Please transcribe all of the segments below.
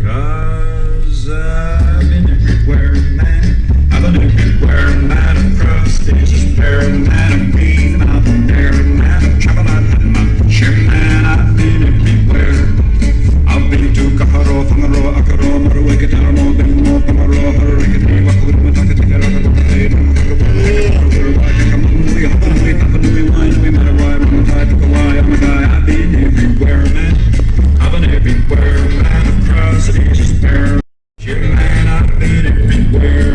'Cause I've been everywhere, man. I've been everywhere, man. Across this fair, man. I'm breathing out there, man. I'm traveling out my share, man. I've been everywhere. I've been to Kaharo, Fangaro, Akaro, Maru, Kitaro, Bimo, Pamaro, Harikati, Wakuru, Takataka, I've been everywhere, man. I've been everywhere, man. Across this fair. Man, I've been everywhere.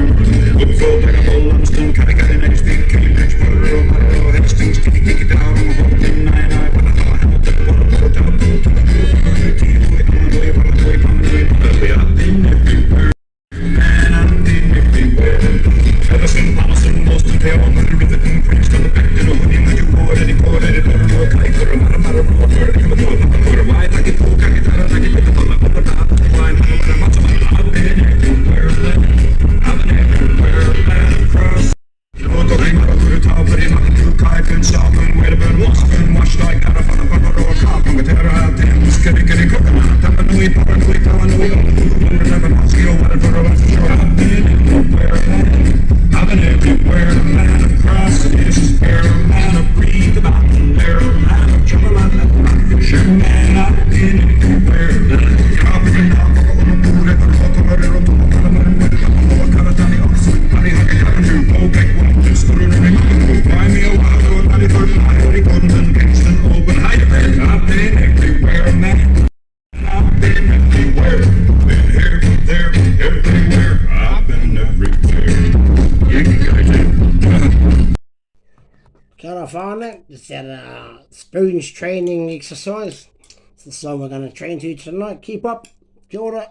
Look for Pegable, Lumsden, Catacati, next big Cambridge, Porto, Porto, Hastings, Tiki, down on the whole thing, nine, Hamilton, I've been everywhere. Man, I've been everywhere. Everson, Palmerston, Boston, Tail, Mother, Riverdale, Princeton, the back to the hoodie, when you poured it, why, like it, like it, like it, I've been everywhere, I've been everywhere, man, across. You know, the lane, I put a top, but I'm not too kind, and stop, and wait a bit, watch like that, if I'm a cop, I'm a terror, I'm getting coconut, I'm a new, I've been everywhere, man. I've been everywhere, man, across this fair, man, I breathe about there, man, I'm trouble, I'm sure, man, I've been everywhere, man. Can I find it? It's a spoons training exercise. It's the song we're going to train to tonight. Keep up. Kia ora.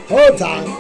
Hold time.